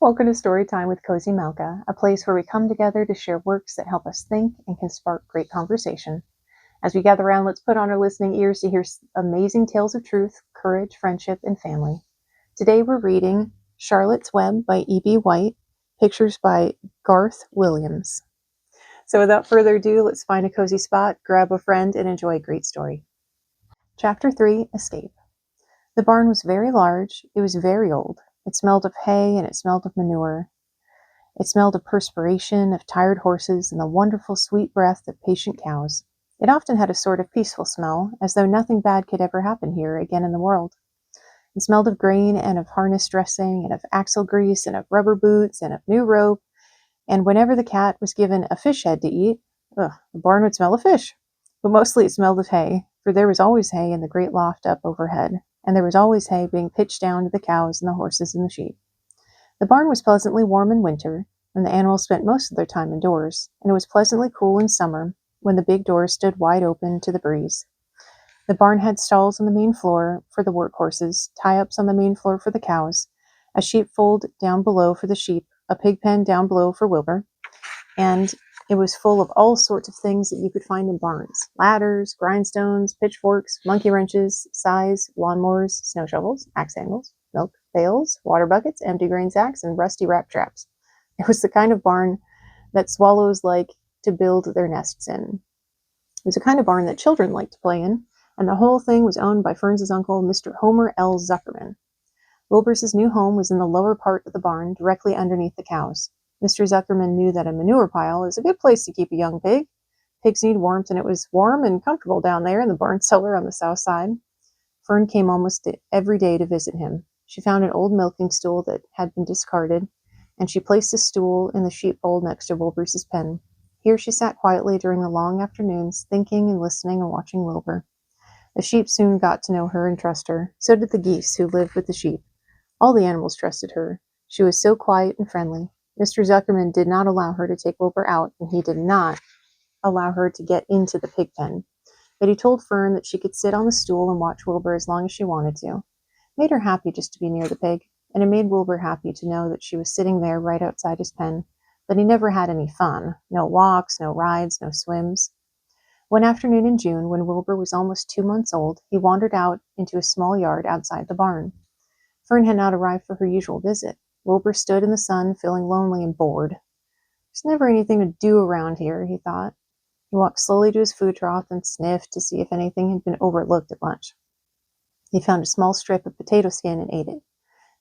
Welcome to Storytime with Cozy Malka, a place where we come together to share works that help us think and can spark great conversation. As we gather around, let's put on our listening ears to hear amazing tales of truth, courage, friendship, and family. Today we're reading Charlotte's Web by E.B. White, pictures by Garth Williams. So without further ado, let's find a cozy spot, grab a friend, and enjoy a great story. Chapter 3, Escape. The barn was very large. It was very old. It smelled of hay and it smelled of manure. It smelled of perspiration, of tired horses, and the wonderful sweet breath of patient cows. It often had a sort of peaceful smell, as though nothing bad could ever happen here again in the world. It smelled of grain and of harness dressing and of axle grease and of rubber boots and of new rope, and whenever the cat was given a fish head to eat, the barn would smell of fish. But mostly it smelled of hay, for there was always hay in the great loft up overhead, and there was always hay being pitched down to the cows and the horses and the sheep. The barn was pleasantly warm in winter, when the animals spent most of their time indoors, and it was pleasantly cool in summer, when the big doors stood wide open to the breeze. The barn had stalls on the main floor for the work horses, tie-ups on the main floor for the cows, a sheepfold down below for the sheep, a pig pen down below for Wilbur, and it was full of all sorts of things that you could find in barns: ladders, grindstones, pitchforks, monkey wrenches, scythes, lawnmowers, snow shovels, axe handles, milk pails, water buckets, empty grain sacks, and rusty rat traps. It was the kind of barn that swallows like to build their nests in. It was a kind of barn that children liked to play in, and the whole thing was owned by Ferns's uncle, Mr. Homer L. Zuckerman. Wilbur's new home was in the lower part of the barn, directly underneath the cows. Mr. Zuckerman knew that a manure pile is a good place to keep a young pig. Pigs need warmth, and it was warm and comfortable down there in the barn cellar on the south side. Fern came almost every day to visit him. She found an old milking stool that had been discarded, and she placed the stool in the sheepfold next to Wilbur's pen. Here she sat quietly during the long afternoons, thinking and listening and watching Wilbur. The sheep soon got to know her and trust her. So did the geese who lived with the sheep. All the animals trusted her. She was so quiet and friendly. Mr. Zuckerman did not allow her to take Wilbur out, and he did not allow her to get into the pig pen. But he told Fern that she could sit on the stool and watch Wilbur as long as she wanted to. It made her happy just to be near the pig, and it made Wilbur happy to know that she was sitting there right outside his pen. But he never had any fun. No walks, no rides, no swims. One afternoon in June, when Wilbur was almost 2 months old, he wandered out into a small yard outside the barn. Fern had not arrived for her usual visit. Wilbur stood in the sun, feeling lonely and bored. There's never anything to do around here, he thought. He walked slowly to his food trough and sniffed to see if anything had been overlooked at lunch. He found a small strip of potato skin and ate it.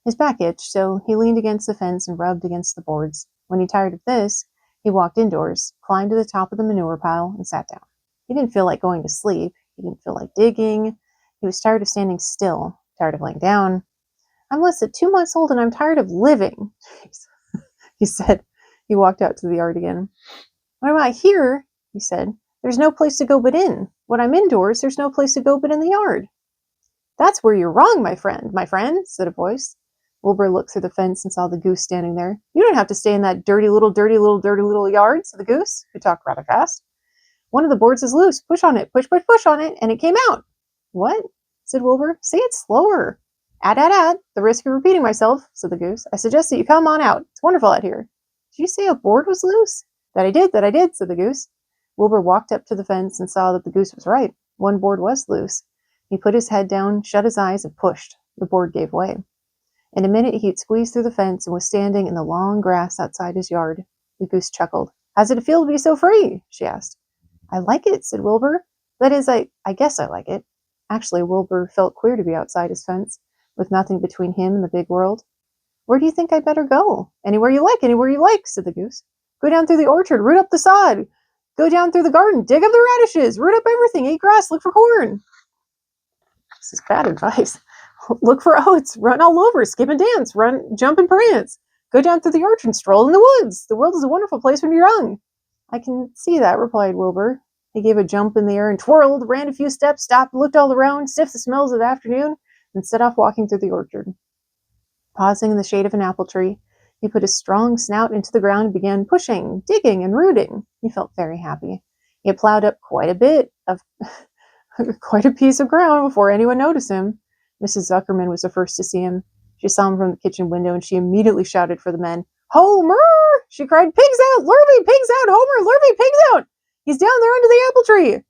His back itched, so he leaned against the fence and rubbed against the boards. When he tired of this, he walked indoors, climbed to the top of the manure pile, and sat down. He didn't feel like going to sleep. He didn't feel like digging. He was tired of standing still, tired of laying down. I'm less than 2 months old and I'm tired of living, he said. He walked out to the yard again. When I'm out here, he said, there's no place to go but in. When I'm indoors, there's no place to go but in the yard. That's where you're wrong, my friend, said a voice. Wilbur looked through the fence and saw the goose standing there. You don't have to stay in that dirty little yard, said the goose, who talked rather fast. One of the boards is loose. Push on it, push on it, and it came out. What? Said Wilbur. Say it slower. At, the risk of repeating myself, said the goose. I suggest that you come on out. It's wonderful out here. Did you say a board was loose? That I did, said the goose. Wilbur walked up to the fence and saw that the goose was right. One board was loose. He put his head down, shut his eyes, and pushed. The board gave way. In a minute he had squeezed through the fence and was standing in the long grass outside his yard. The goose chuckled. How's it feel to be so free? She asked. I like it, said Wilbur. That is, I guess I like it. Actually, Wilbur felt queer to be outside his fence, with nothing between him and the big world. Where do you think I'd better go? Anywhere you like, said the goose. Go down through the orchard, root up the sod. Go down through the garden, dig up the radishes, root up everything, eat grass, look for corn. This is bad advice. Look for oats, run all over, skip and dance, run, jump and prance. Go down through the orchard, stroll in the woods. The world is a wonderful place when you're young. I can see that, replied Wilbur. He gave a jump in the air and twirled, ran a few steps, stopped, looked all around, sniffed the smells of the afternoon, and set off walking through the orchard. Pausing in the shade of an apple tree, he put his strong snout into the ground and began pushing, digging, and rooting. He felt very happy. He had plowed up quite a piece of ground before anyone noticed him. Mrs. Zuckerman was the first to see him. She saw him from the kitchen window, and she immediately shouted for the men. "Homer!" she cried. "Pigs out! Lurvy! Pigs out! Homer! Lurvy! Pigs out! He's down there under the apple tree!"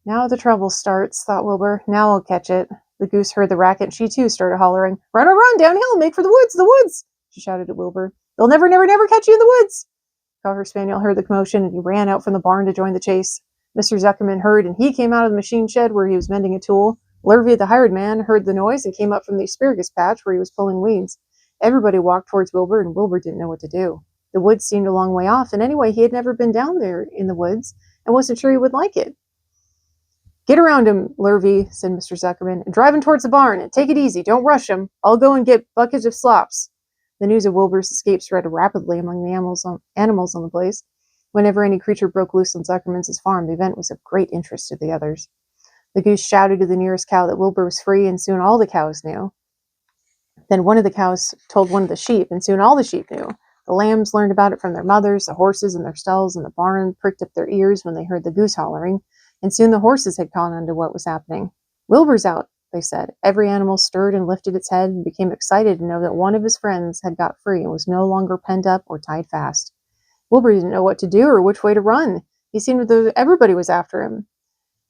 "Now the trouble starts," thought Wilbur. "Now I'll catch it." The goose heard the racket, and she too started hollering. "Run, run, run! Downhill! Make for the woods! The woods!" she shouted at Wilbur. "They'll never, never, never catch you in the woods!" Cocker Spaniel heard the commotion, and he ran out from the barn to join the chase. Mr. Zuckerman heard, and he came out of the machine shed where he was mending a tool. Lurvy, the hired man, heard the noise and came up from the asparagus patch where he was pulling weeds. Everybody walked towards Wilbur, and Wilbur didn't know what to do. The woods seemed a long way off, and anyway, he had never been down there in the woods and wasn't sure he would like it. "Get around him, Lurvy," said Mr. Zuckerman, "and drive him towards the barn, and take it easy. Don't rush him. I'll go and get buckets of slops." The news of Wilbur's escape spread rapidly among the animals on the place. Whenever any creature broke loose on Zuckerman's farm, the event was of great interest to the others. The goose shouted to the nearest cow that Wilbur was free, and soon all the cows knew. Then one of the cows told one of the sheep, and soon all the sheep knew. The lambs learned about it from their mothers, the horses in their stalls in the barn pricked up their ears when they heard the goose hollering, and soon the horses had caught on to what was happening. "Wilbur's out," they said. Every animal stirred and lifted its head and became excited to know that one of his friends had got free and was no longer penned up or tied fast. Wilbur didn't know what to do or which way to run. He seemed as though everybody was after him.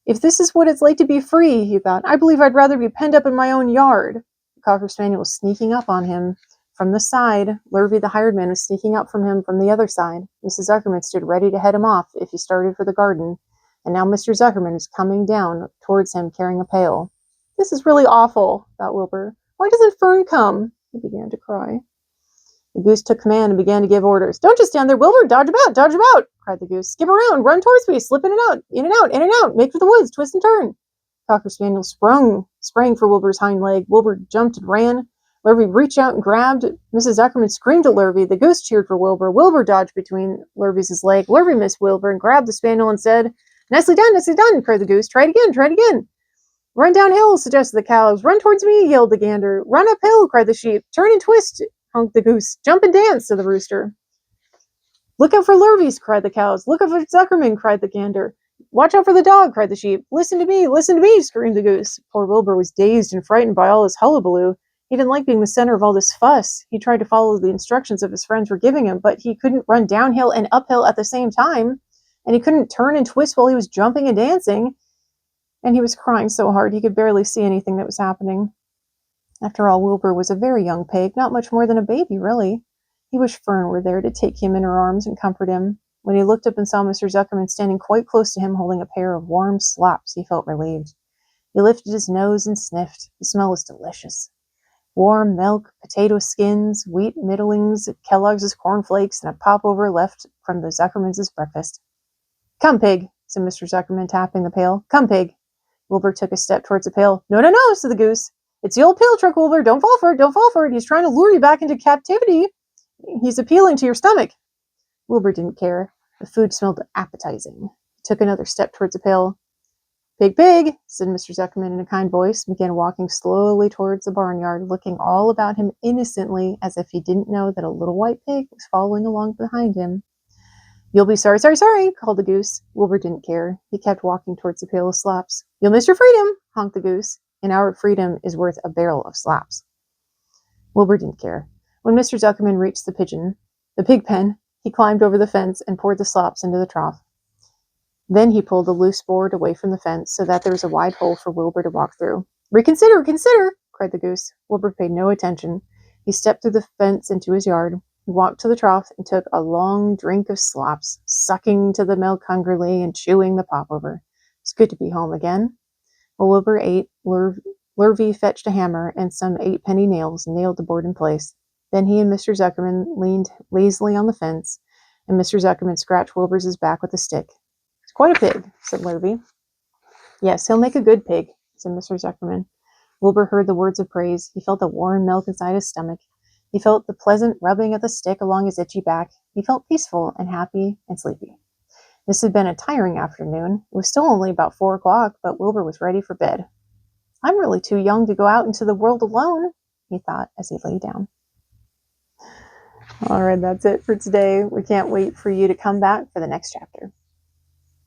"If this is what it's like to be free," he thought, "I believe I'd rather be penned up in my own yard." The Cocker Spaniel was sneaking up on him from the side. Lurvy, the hired man, was sneaking up from him from the other side. Mrs. Zuckerman stood ready to head him off if he started for the garden, and now Mr. Zuckerman was coming down towards him carrying a pail. "This is really awful," thought Wilbur. "Why doesn't Fern come?" He began to cry. The goose took command and began to give orders. "Don't just stand there, Wilbur! Dodge about!" cried the goose. "Skip around! Run towards me! Slip in and out! In and out! In and out! Make for the woods! Twist and turn!" Cocker Spaniel sprang for Wilbur's hind leg. Wilbur jumped and ran. Lurvy reached out and grabbed. Mrs. Zuckerman screamed at Lurvy. The goose cheered for Wilbur. Wilbur dodged between Lurvy's leg. Lurvy missed Wilbur and grabbed the spaniel and said, nicely done, cried the goose. Try it again. "Run downhill," suggested the cows. "Run towards me," yelled the gander. "Run uphill," cried the sheep. "Turn and twist," honked the goose. "Jump and dance," said the rooster. "Look out for Lurvy's," cried the cows. "Look out for Zuckerman," cried the gander. "Watch out for the dog," cried the sheep. Listen to me," screamed the goose. Poor Wilbur was dazed and frightened by all this hullabaloo. He didn't like being the center of all this fuss. He tried to follow the instructions of his friends were giving him, but he couldn't run downhill and uphill at the same time, and he couldn't turn and twist while he was jumping and dancing, and he was crying so hard he could barely see anything that was happening. After all, Wilbur was a very young pig, not much more than a baby, really. He wished Fern were there to take him in her arms and comfort him. When he looked up and saw Mr. Zuckerman standing quite close to him holding a pair of warm slops, he felt relieved. He lifted his nose and sniffed. The smell was delicious. Warm milk, potato skins, wheat middlings, Kellogg's cornflakes, and a popover left from the Zuckermans' breakfast. "Come, pig," said Mr. Zuckerman, tapping the pail. "Come, pig." Wilbur took a step towards the pail. No, said the goose. "It's the old pail trick, Wilbur. Don't fall for it. He's trying to lure you back into captivity. He's appealing to your stomach." Wilbur didn't care. The food smelled appetizing. He took another step towards the pail. Pig, said Mr. Zuckerman in a kind voice, and began walking slowly towards the barnyard, looking all about him innocently as if he didn't know that a little white pig was following along behind him. "You'll be sorry, called the goose. Wilbur didn't care. He kept walking towards the pail of slops. "You'll miss your freedom," honked the goose. "An hour of freedom is worth a barrel of slops." Wilbur didn't care. When Mr. Zuckerman reached the pig pen, he climbed over the fence and poured the slops into the trough. Then he pulled the loose board away from the fence so that there was a wide hole for Wilbur to walk through. Reconsider, cried the goose. Wilbur paid no attention. He stepped through the fence into his yard. He walked to the trough and took a long drink of slops, sucking to the milk hungrily and chewing the popover. It was good to be home again. While Wilbur ate, Lurvy fetched a hammer and some 8-penny nails and nailed the board in place. Then he and Mr. Zuckerman leaned lazily on the fence, and Mr. Zuckerman scratched Wilbur's back with a stick. "He's quite a pig," said Lurvy. "Yes, he'll make a good pig," said Mr. Zuckerman. Wilbur heard the words of praise. He felt the warm milk inside his stomach. He felt the pleasant rubbing of the stick along his itchy back. He felt peaceful and happy and sleepy. This had been a tiring afternoon. It was still only about 4 o'clock, but Wilbur was ready for bed. "I'm really too young to go out into the world alone," he thought as he lay down. All right, that's it for today. We can't wait for you to come back for the next chapter.